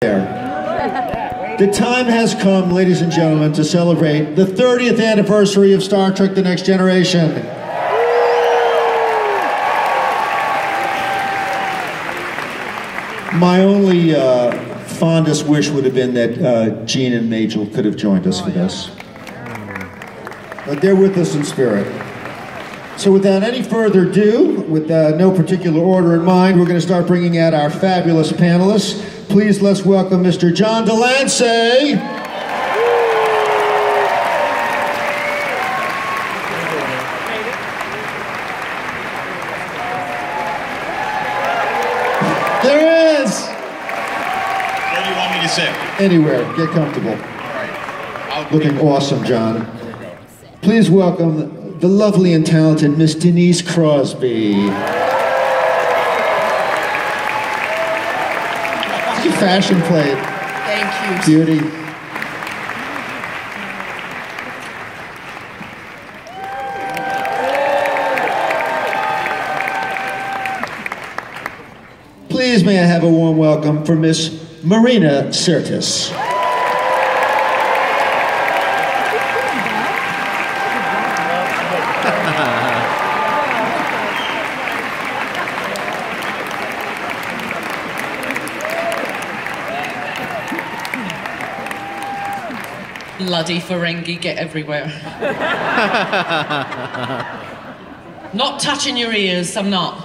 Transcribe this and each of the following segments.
The time has come, ladies and gentlemen, to celebrate the 30th anniversary of Star Trek The Next Generation. My only fondest wish would have been that Gene and Majel could have joined us for this. But they're with us in spirit. So without any further ado, with no particular order in mind, we're going to start bringing out our fabulous panelists. Please let's welcome Mr. John Delancey. There he is. Where do you want me to sit? Anywhere. Get comfortable. All right. Looking awesome, John. Please welcome the lovely and talented Miss Denise Crosby. Fashion plate. Thank you. Beauty. Please may I have a warm welcome for Miss Marina Sirtis. Bloody Ferengi get everywhere. Not touching your ears, I'm not.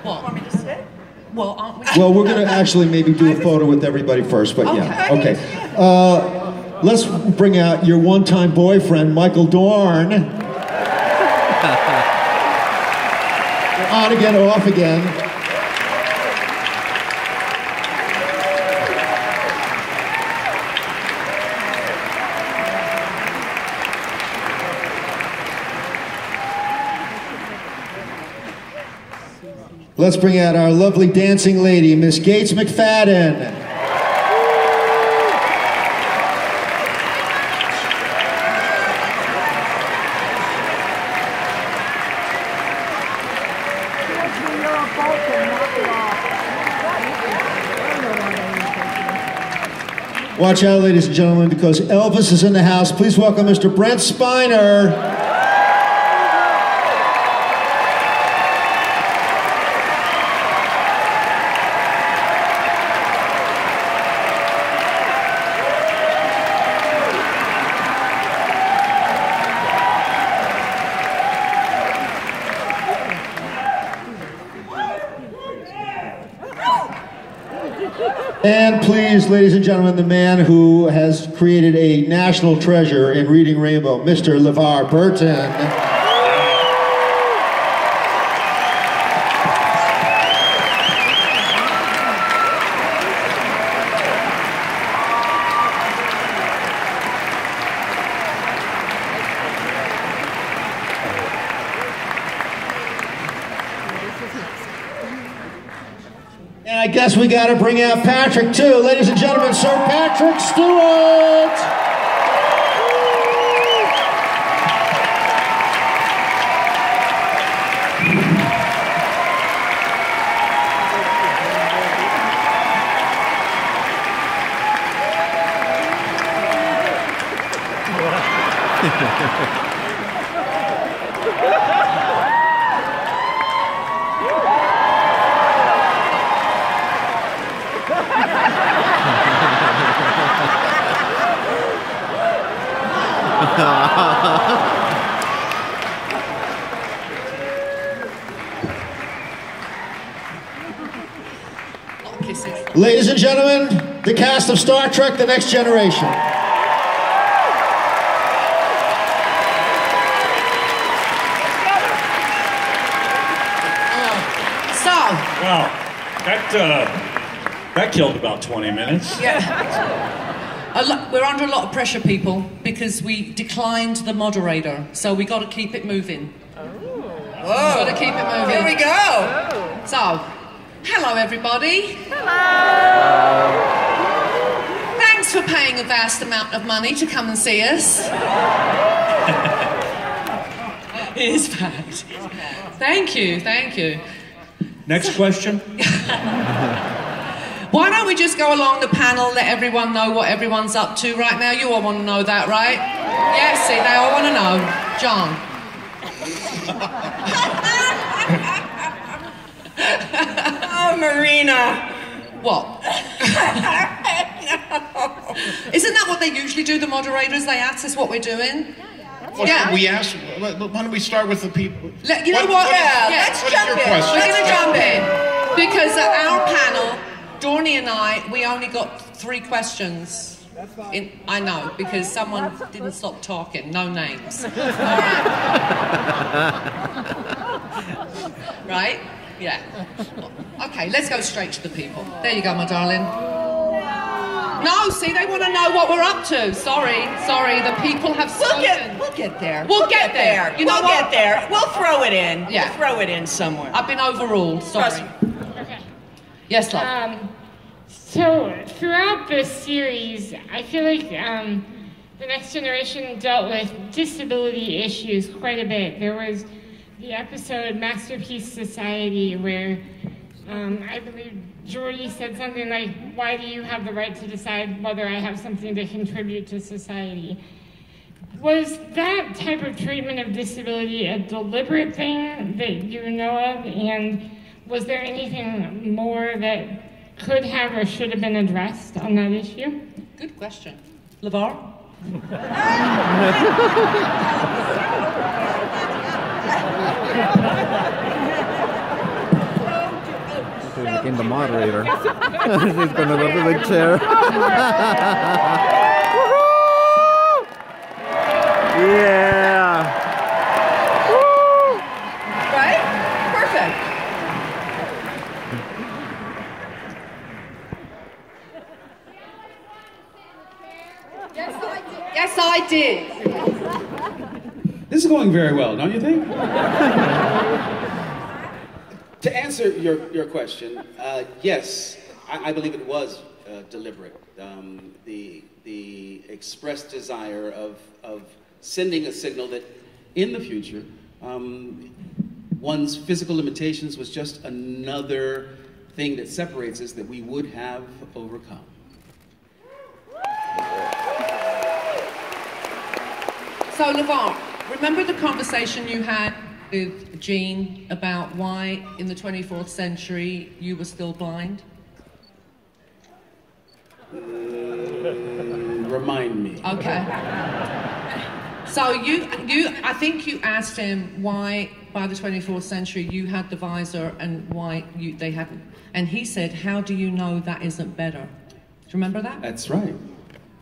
What? Want me to sit? Well, aren't we? Well, we're going to actually maybe do a photo with everybody first, but yeah. Okay. Let's bring out your one-time boyfriend, Michael Dorn. On again, off again. Let's bring out our lovely dancing lady, Miss Gates McFadden. Watch out, ladies and gentlemen, because Elvis is in the house. Please welcome Mr. Brent Spiner. And please, ladies and gentlemen, the man who has created a national treasure in Reading Rainbow, Mr. LeVar Burton. And I guess we got to bring out Patrick, too. Ladies and gentlemen, Sir Patrick Stewart! Ladies and gentlemen, the cast of Star Trek The Next Generation. Wow, that killed about 20 minutes. Yeah. We're under a lot of pressure, people, because we declined the moderator, so we got to keep it moving. Got to keep it moving. Here we go. So, hello, everybody. Hello. Thanks for paying a vast amount of money to come and see us. It is fact. Thank you, thank you. Next question. don't we just go along the panel, let everyone know what everyone's up to right now? You all want to know that, right? Yeah, see, they all want to know. John. Oh, Marina. What? Isn't that what they usually do, the moderators? They ask us what we're doing? Well, Yeah. we asked, why don't we start with the people? You know what? Yeah, Yeah. let's What is jump your in. question? We're going to jump in. Because at our panel, Dorney and I, we only got 3 questions. I know, because someone didn't stop talking. No names. All right. Right? Yeah. Okay, let's go straight to the people. There you go, my darling. No, see, they want to know what we're up to. Sorry. The people have spoken. We'll get there. We'll get there. You know we'll what? get there. We'll throw it in. Yeah. We'll throw it in somewhere. I've been overruled. Trust Sorry. me. Okay. Yes, love. So throughout this series, I feel like the Next Generation dealt with disability issues quite a bit. There was the episode Masterpiece Society where I believe Jordy said something like, "Why do you have the right to decide whether I have something to contribute to society?" Was that type of treatment of disability a deliberate thing that you know of? And was there anything more that could have or should have been addressed on that issue? Good question. LeVar? In the moderator. She's gonna go to the chair. Yeah. Right? Perfect. Yes, I did. This is going very well, don't you think? To answer your question, yes, I believe it was deliberate. The expressed desire of sending a signal that in the future, one's physical limitations was just another thing that separates us that we would have overcome. So, LeVar, remember the conversation you had with Jean about why in the 24th century you were still blind? Remind me. Okay. So I think you asked him why by the 24th century you had the visor and why they hadn't. And he said, "How do you know that isn't better?" Do you remember that? That's right.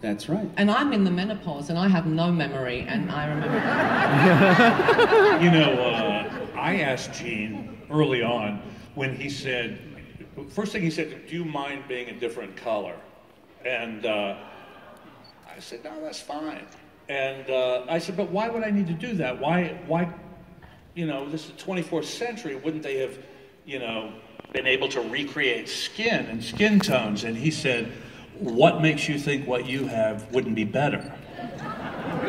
That's right. And I'm in the menopause and I have no memory, and I remember that. You know, I asked Gene early on when he said, first thing he said, "Do you mind being a different color?" And I said, "No, that's fine." And I said, "But why would I need to do that? Why, you know, this is the 24th century, wouldn't they have, you know, been able to recreate skin and skin tones?" And he said, "What makes you think what you have wouldn't be better?"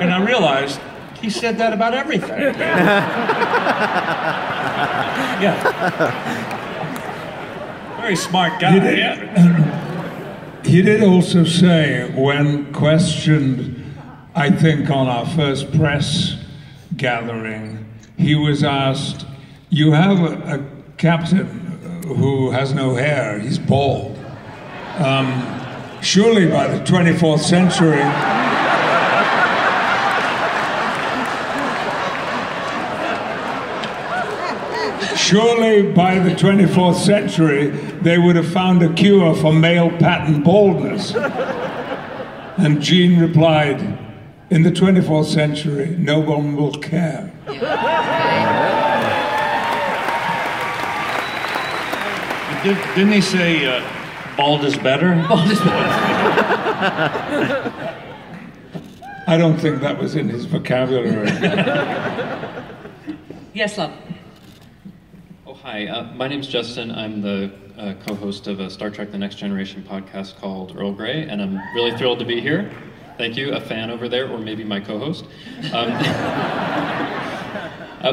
And I realized he said that about everything. Yeah. Very smart guy. He did also say, when questioned, I think on our first press gathering, he was asked, "You have a captain who has no hair, he's bald. Surely by the 24th century, they would have found a cure for male pattern baldness." And Jean replied, "In the 24th century, no one will care." Didn't he say bald is better? Bald is better. I don't think that was in his vocabulary. Yes, love. Oh, hi. My name's Justin. I'm the co-host of a Star Trek The Next Generation podcast called Earl Grey, and I'm really thrilled to be here. Thank you. A fan over there, or maybe my co-host.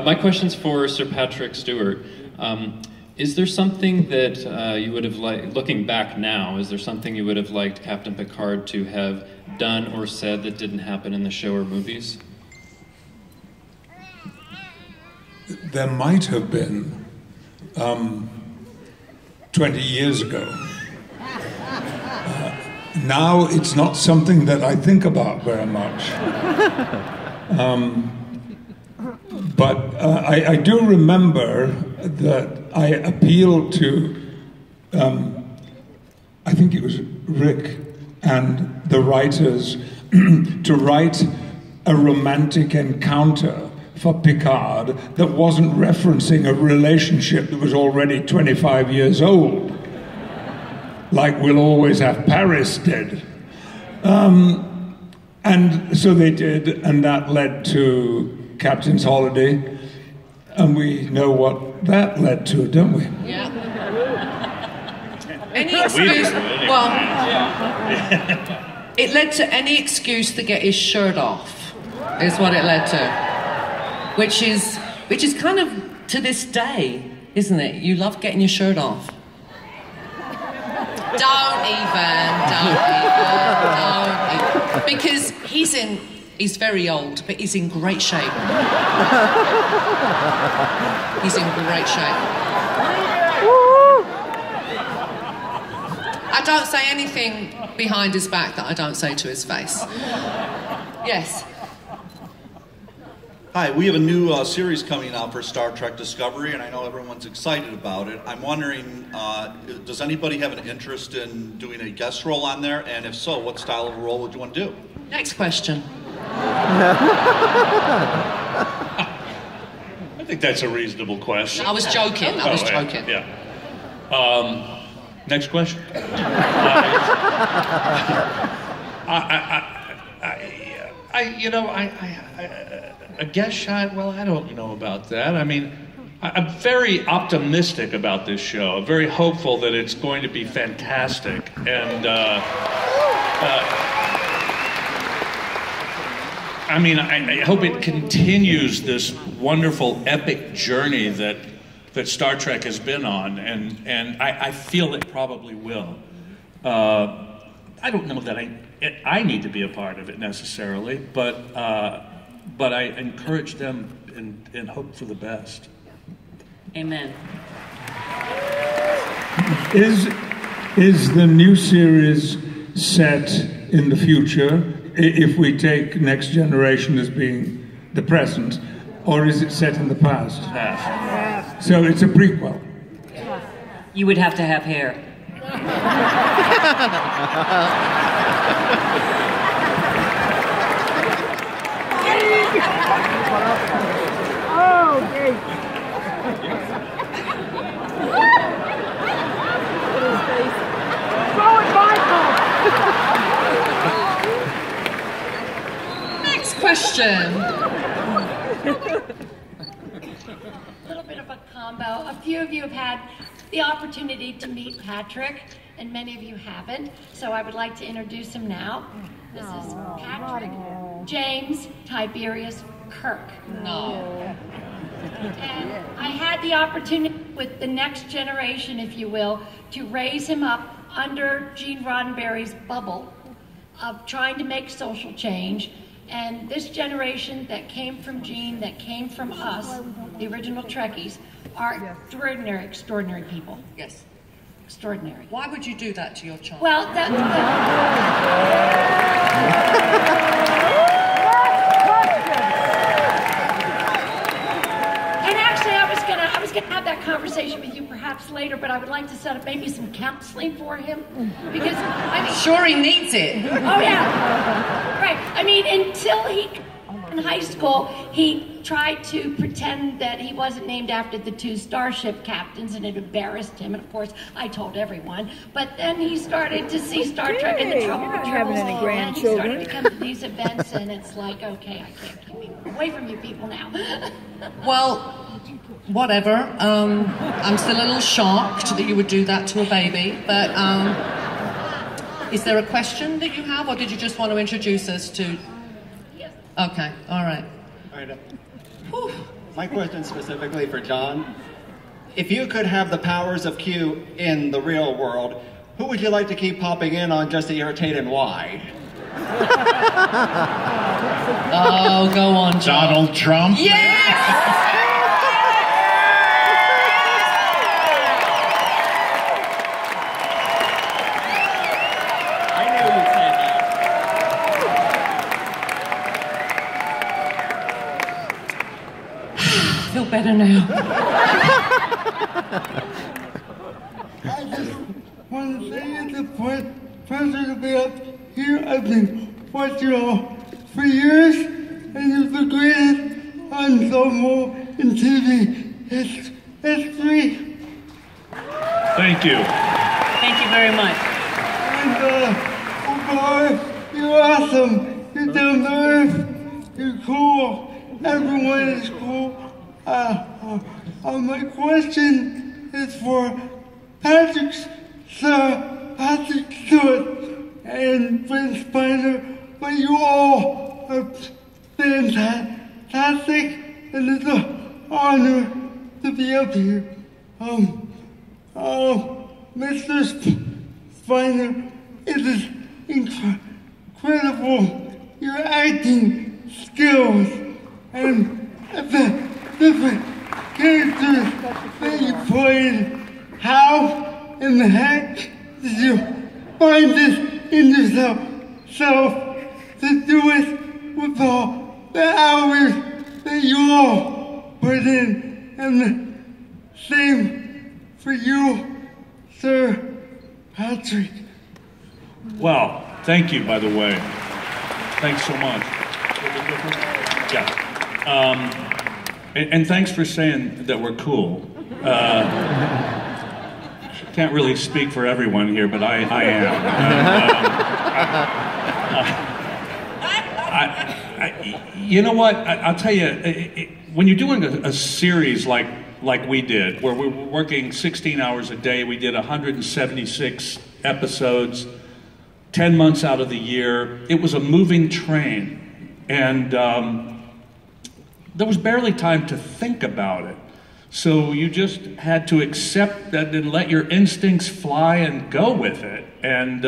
My question's for Sir Patrick Stewart. Is there something that you would have liked, looking back now, is there something you would have liked Captain Picard to have done or said that didn't happen in the show or movies? There might have been 20 years ago. Now it's not something that I think about very much. But I do remember that I appealed to, I think it was Rick and the writers, to write a romantic encounter for Picard that wasn't referencing a relationship that was already 25 years old, like We'll Always Have Paris did. And so they did, and that led to Captain's Holiday, and we know what that led to, don't we? Yeah. Any excuse? Well, it led to any excuse to get his shirt off, is what it led to. Which is kind of to this day, isn't it? You love getting your shirt off. Don't even. Because he's very old, but he's in great shape. He's in great shape. I don't say anything behind his back that I don't say to his face. Yes. Hi, we have a new series coming out for Star Trek Discovery, and I know everyone's excited about it. I'm wondering, does anybody have an interest in doing a guest role on there? And if so, what style of role would you want to do? Next question. I think that's a reasonable question. I was joking. Yeah. Next question. A guest shot, well, I don't know about that. I mean, I'm very optimistic about this show. I'm very hopeful that it's going to be fantastic. And, I hope it continues this wonderful, epic journey that Star Trek has been on. And I feel it probably will. I don't know that I need to be a part of it necessarily, but I encourage them and hope for the best. Amen. Is the new series set in the future, if we take Next Generation as being the present, or is it set in the past? Past. So it's a prequel. You would have to have hair. Oh, okay. Next question. A little bit of a combo. A few of you have had the opportunity to meet Patrick, and many of you haven't. So I would like to introduce him now. This is Patrick James Tiberius Kirk. No. And I had the opportunity with the Next Generation, if you will, to raise him up under Gene Roddenberry's bubble of trying to make social change. And this generation that came from Gene, that came from us, the original Trekkies, are extraordinary, extraordinary people. Yes. Extraordinary. Why would you do that to your child? Well, that's and actually, I was gonna have that conversation with you perhaps later, but I would like to set up maybe some counseling for him because I mean, sure he needs it. Oh yeah, right. I mean, until he in high school, he tried to pretend that he wasn't named after the two starship captains, and it embarrassed him. And of course, I told everyone. But then he started to see Star Trek and the Trouble Patrols, and he started to come to these events, and it's like, okay, I can't keep me away from you people now. Well, whatever. I'm still a little shocked that you would do that to a baby, but is there a question that you have, or did you just want to introduce us to... Okay, all right. My question specifically for John if you could have the powers of Q in the real world, who would you like to keep popping in on just to irritate, and why? Oh, go on, John. Donald Trump? Yes! I feel better now. I just want to say it's a pleasure to be up here. I've been watching y'all for years, and it's the greatest ensemble in TV history. Thank you. Thank you very much. And, boy, you're awesome. You're down to earth. You're cool. Everyone is cool. My question is for Patrick Stewart and Vince Spiner, but you all are fantastic, and it's an honor to be up here. Mr. Spiner, it is incredible, your acting skills and the different characters that you played. How in the heck did you find this in yourself to do it with all the hours that you all put in? And the same for you, Sir Patrick. Well, thank you, by the way. Thanks so much. Yeah. And thanks for saying that we're cool. Can't really speak for everyone here, but I am. You know what? I'll tell you, when you're doing a series like we did, where we were working 16 hours a day, we did 176 episodes, 10 months out of the year. It was a moving train, and there was barely time to think about it. So you just had to accept that and let your instincts fly and go with it. And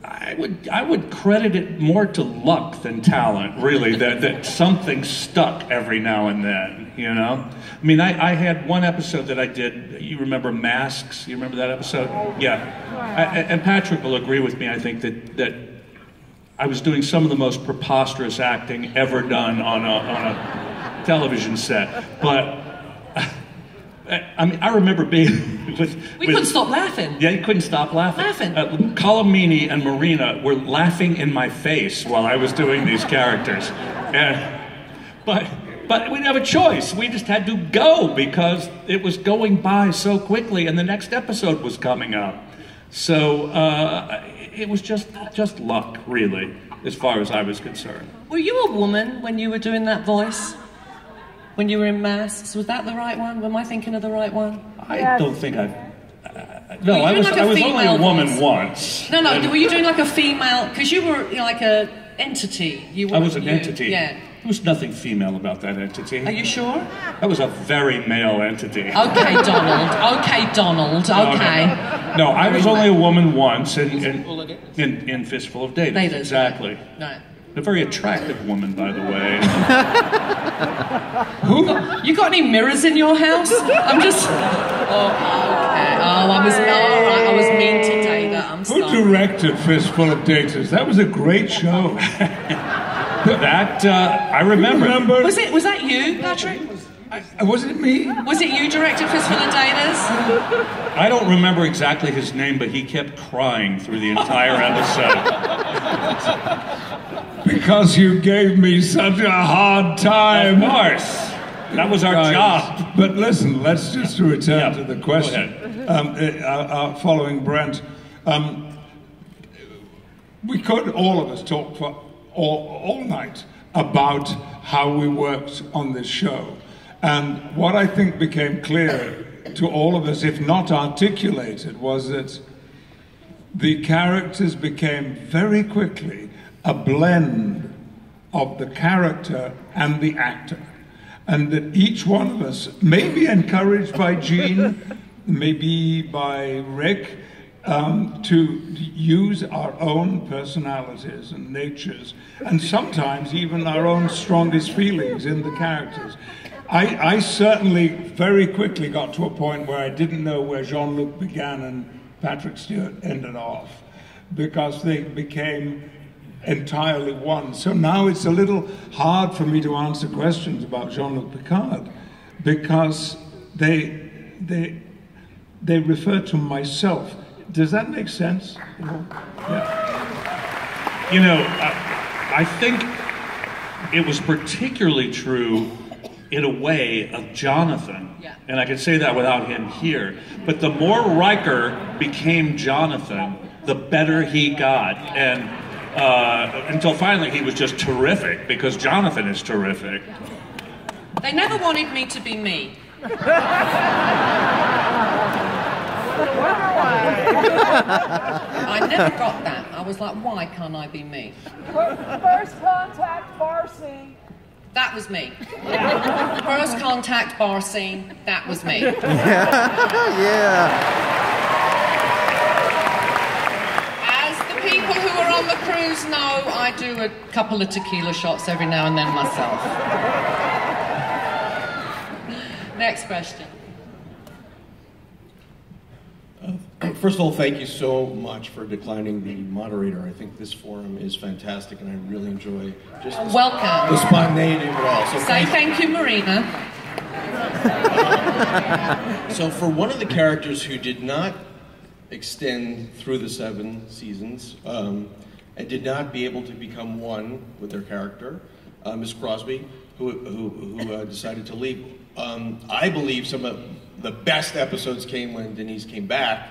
I would credit it more to luck than talent, really, that something stuck every now and then, you know? I mean, I had one episode that I did, you remember Masks? You remember that episode? Yeah. And Patrick will agree with me, I think, that I was doing some of the most preposterous acting ever done on a television set. But I mean, I remember being we couldn't stop laughing. Yeah, you couldn't stop laughing. Colomini and Marina were laughing in my face while I was doing these characters. But we didn't have a choice. We just had to go because it was going by so quickly and the next episode was coming up. So it was just luck, really, as far as I was concerned. Were you a woman when you were doing that voice? When you were in Masks? Was that the right one? Am I thinking of the right one? I don't think I've... no, I was only a woman once. No, were you doing like a female... Because you were like a entity. I was an entity. Yeah. There was nothing female about that entity. Are you sure? That was a very male entity. Okay, Donald. Okay. No, I was only a woman once in Fistful of Datas. Exactly. Right. A very attractive woman, by the way. Who? You got any mirrors in your house? I'm just... Oh, okay. I was mean to Data. I'm sorry. Who directed Fistful of Datas? That was a great show. That, I remember. Was that you, Patrick? Was it me? Was it you directed Fistful of Datas? I don't remember exactly his name, but he kept crying through the entire episode. Because you gave me such a hard time. Of course. That was our job. But listen, let's just return to the question. Following Brent, we could, all of us, talk for all night about how we worked on this show. And what I think became clear to all of us, if not articulated, was that the characters became very quickly a blend of the character and the actor. and that each one of us, maybe encouraged by Gene, maybe by Rick, to use our own personalities and natures, and sometimes even our own strongest feelings in the characters. I certainly very quickly got to a point where I didn't know where Jean-Luc began and Patrick Stewart ended off, because they became entirely one. So now it's a little hard for me to answer questions about Jean-Luc Picard, because they refer to myself. Does that make sense? You know, I think it was particularly true in a way of Jonathan, and I can say that without him here, but the more Riker became Jonathan, the better he got, and until finally he was just terrific, because Jonathan is terrific. They never wanted me to be me. I never got that. I was like, why can't I be me? First contact bar scene. That was me. First contact bar scene, that was me. Yeah. As the people who are on the cruise know, I do a couple of tequila shots every now and then myself. Next question. First of all, thank you so much for declining the moderator. I think this forum is fantastic, and I really enjoy just welcome. The spontaneity of it all. So say thank you, Marina. So for one of the characters who did not extend through the 7 seasons and did not be able to become one with their character, Miss Crosby, who decided to leave. I believe some of the best episodes came when Denise came back,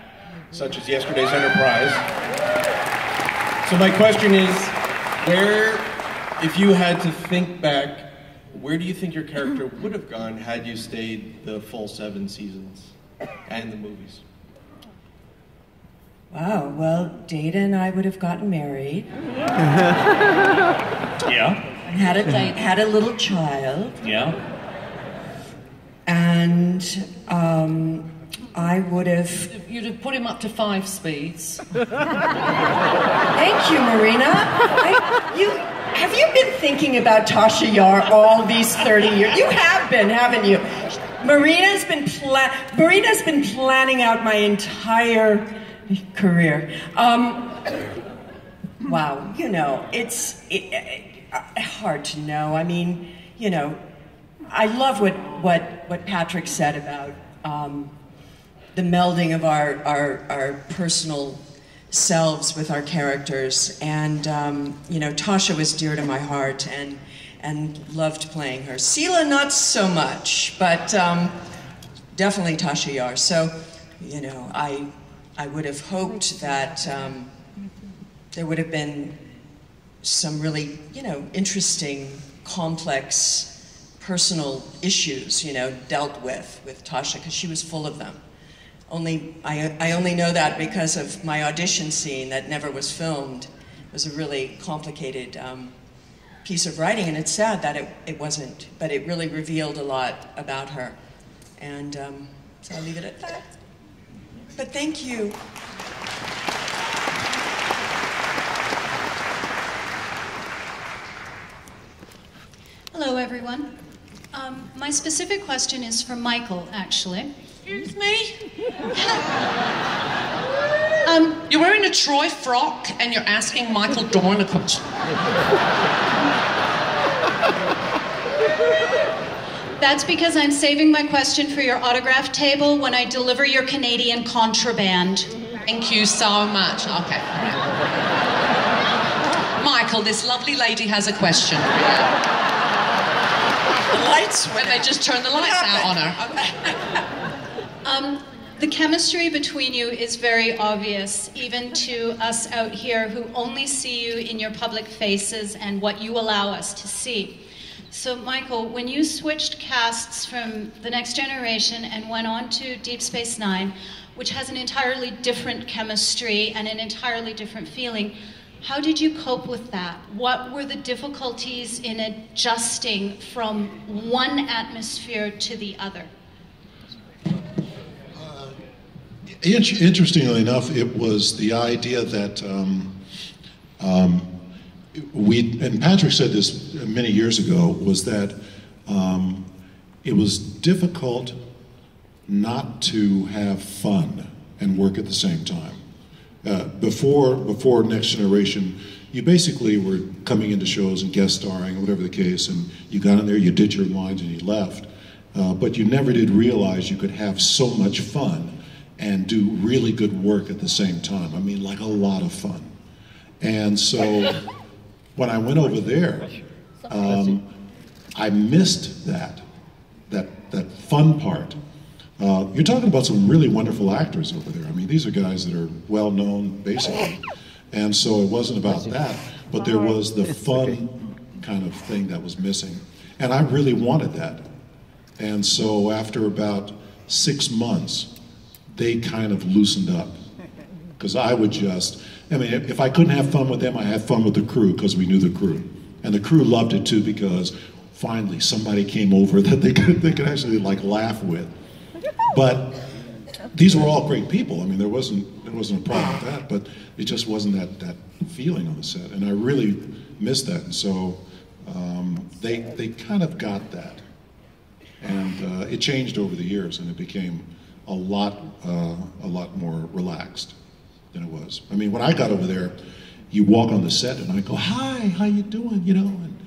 such as yesterday's Enterprise. So my question is, if you had to think back, where do you think your character would have gone had you stayed the full 7 seasons and the movies? Wow, well, Data and I would have gotten married. Yeah. Had a little child. Yeah. And I would have... You'd have put him up to 5 speeds. Thank you, Marina. Have you been thinking about Tasha Yar all these 30 years? You have been, haven't you? Marina's been planning out my entire career. Wow, you know, it's hard to know. I mean, you know, I love what Patrick said about the melding of our personal selves with our characters, and you know, Tasha was dear to my heart, and loved playing her. Sela, not so much, but definitely Tasha Yar. So, you know, I would have hoped that there would have been some really, you know, interesting, complex personal issues, you know, dealt with Tasha, because she was full of them. I only know that because of my audition scene that never was filmed. It was a really complicated piece of writing, and it's sad that it wasn't, but it really revealed a lot about her. And so I'll leave it at that. But thank you. Hello, everyone. My specific question is for Michael, actually. Excuse me? You're wearing a Troy frock and you're asking Michael Dorn a question. That's because I'm saving my question for your autograph table when I deliver your Canadian contraband. Thank you so much. Okay. Michael, this lovely lady has a question for you. The lights, when they just turn the lights out on her. The chemistry between you is very obvious, even to us out here who only see you in your public faces and what you allow us to see. So, Michael, when you switched casts from The Next Generation and went on to Deep Space Nine, which has an entirely different chemistry and an entirely different feeling, How did you cope with that? What were the difficulties in adjusting from one atmosphere to the other? Interestingly enough, it was the idea that and Patrick said this many years ago, was that it was difficult not to have fun and work at the same time. Before Next Generation, you basically were coming into shows and guest starring, or whatever the case, and you got in there, you did your lines, and you left. But you never did realize you could have so much fun and do really good work at the same time. I mean, like a lot of fun. And so when I went over there, I missed that fun part. You're talking about some really wonderful actors over there. I mean, these are guys that are well known, basically. And so it wasn't about that, but there was the fun kind of thing that was missing. And I really wanted that. And so after about 6 months, they kind of loosened up. Because I would just, I mean, if I couldn't have fun with them, I had fun with the crew because we knew the crew. And the crew loved it too because finally somebody came over that they could actually like laugh with. But these were all great people. I mean, there wasn't a problem with that, but it just wasn't that feeling on the set. And I really missed that. And so they kind of got that. And it changed over the years, and it became a lot more relaxed than it was. I mean, when I got over there, you walk on the set and I go, "Hi, how you doing?" You know, and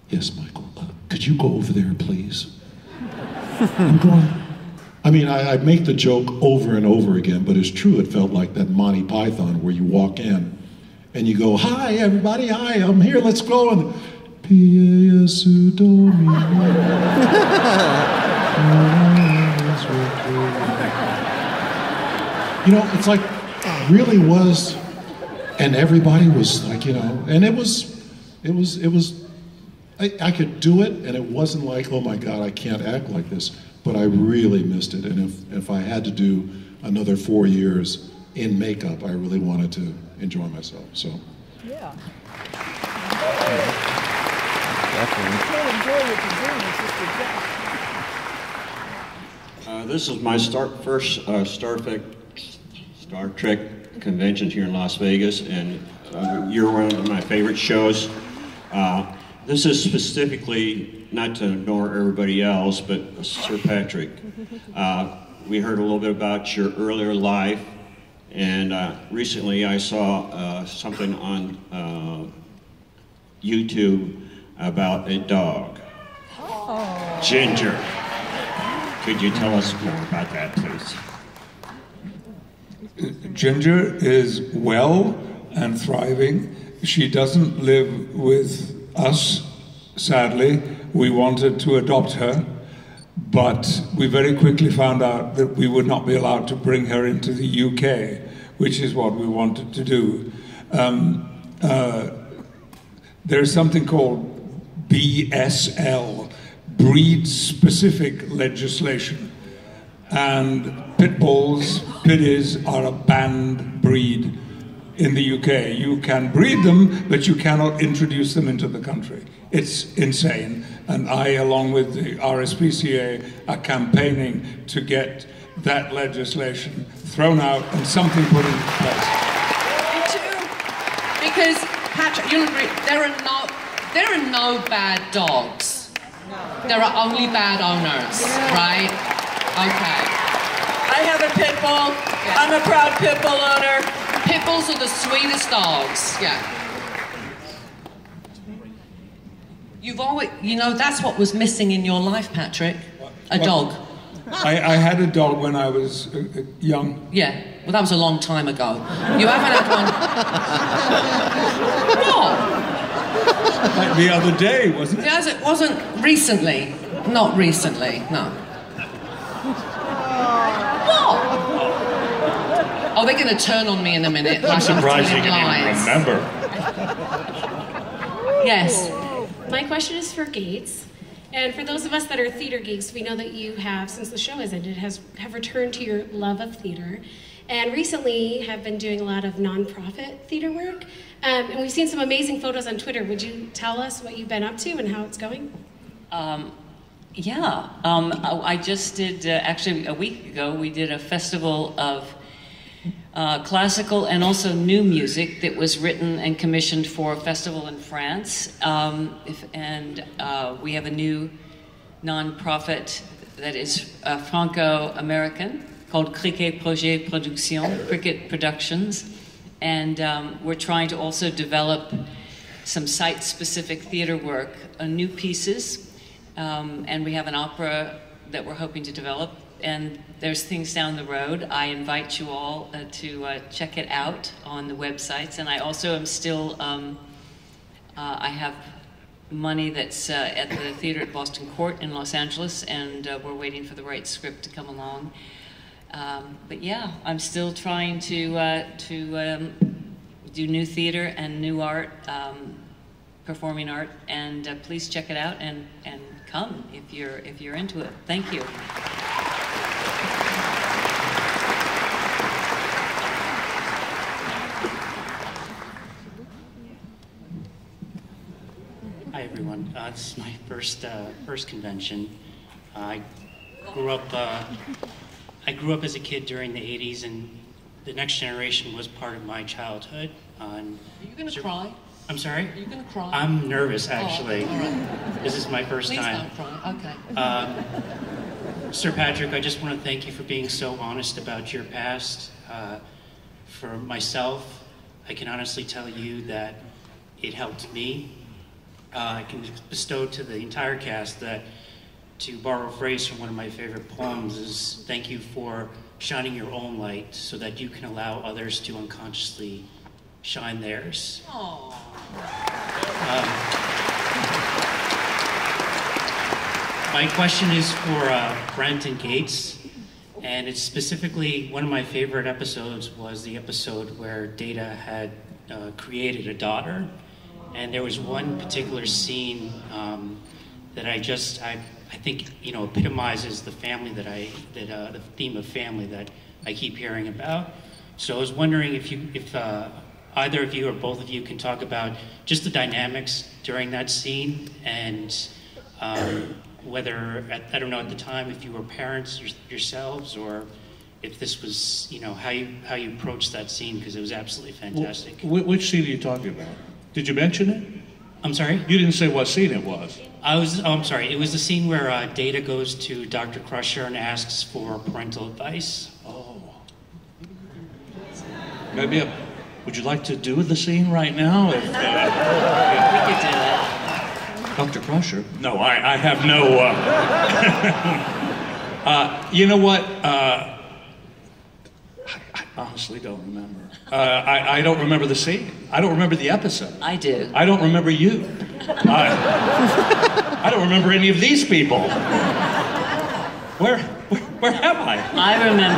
"Yes, Michael, could you go over there, please?" I'm going, I mean, I make the joke over and over again, but it's true. It felt like that Monty Python where you walk in and you go, "Hi, everybody, hi, I'm here, let's go." And you know, it's like, really was, and everybody was like, you know, and it was, I could do it, and it wasn't like, oh my God, I can't act like this, but I really missed it. And if I had to do another 4 years in makeup, I really wanted to enjoy myself, so. Yeah. Definitely. You can't enjoy what you're doing, it's just a job. This is my first Star Trek convention here in Las Vegas, and you're one of my favorite shows. This is specifically, not to ignore everybody else, but Sir Patrick. We heard a little bit about your earlier life, and recently I saw something on YouTube about a dog, Ginger. Could you tell us more about that, please? Ginger is well and thriving. She doesn't live with us, sadly. We wanted to adopt her, but we very quickly found out that we would not be allowed to bring her into the UK, which is what we wanted to do. There's something called BSL, breed-specific legislation. And pit bulls, pitties, are a banned breed in the UK. You can breed them, but you cannot introduce them into the country. It's insane. And I, along with the RSPCA, are campaigning to get that legislation thrown out and something put in place. Me too. Because, Patrick, you'll agree, there are no bad dogs. There are only bad owners, right? Okay. I have a pit bull. Yeah. I'm a proud pit bull owner. Pit bulls are the sweetest dogs. Yeah. You've always, you know, that's what was missing in your life, Patrick. A dog. I had a dog when I was young. Yeah. Well, that was a long time ago. You haven't had one. What? Like the other day, wasn't it? Yes, it wasn't recently. Not recently, no. What? Oh, they're going to turn on me in a minute. I'm surprised you can even remember. Yes. My question is for Gates. And for those of us that are theater geeks, we know that you have, since the show has ended, have returned to your love of theater. and recently have been doing a lot of nonprofit theater work. And we've seen some amazing photos on Twitter. Would you tell us what you've been up to and how it's going? I just did, actually a week ago, we did a festival of classical and also new music that was written and commissioned for a festival in France. We have a new non-profit that is Franco-American called Cricket Projet Production, Cricket Productions. And we're trying to also develop some site-specific theater work, new pieces. And we have an opera that we're hoping to develop. And there's things down the road. I invite you all to check it out on the websites. And I also am still, I have money that's at the theater at Boston Court in Los Angeles, and we're waiting for the right script to come along. But yeah, I'm still trying to do new theater and new art, performing art, and please check it out and come if you're into it. Thank you. Hi everyone. This is my first convention. I grew up as a kid during the '80s, and The Next Generation was part of my childhood. Are you going to cry? I'm sorry? Are you going to cry? I'm nervous, actually. Oh, all right. This is my first time. Please don't cry. Okay. Sir Patrick, I just want to thank you for being so honest about your past. For myself, I can honestly tell you that it helped me. I can bestow to the entire cast that, to borrow a phrase from one of my favorite poems, is thank you for shining your own light so that you can allow others to unconsciously shine theirs. My question is for Brent and Gates, and it's specifically, one of my favorite episodes was the episode where Data had created a daughter, and there was one particular scene that I think epitomizes the family the theme of family that I keep hearing about. So I was wondering if either of you or both of you can talk about just the dynamics during that scene, and whether, I don't know at the time, if you were parents yourselves, or if this was, how you approached that scene, because it was absolutely fantastic. Which scene are you talking about? Did you mention it? I'm sorry? You didn't say what scene it was. I'm sorry. It was the scene where Data goes to Dr. Crusher and asks for parental advice. Oh. Maybe would you like to do the scene right now? We could do that. Dr. Crusher? No, I have no... you know what? I honestly don't remember. I don't remember the scene. I don't remember the episode. I do. I don't remember you. I don't remember any of these people. Where am I? I remember.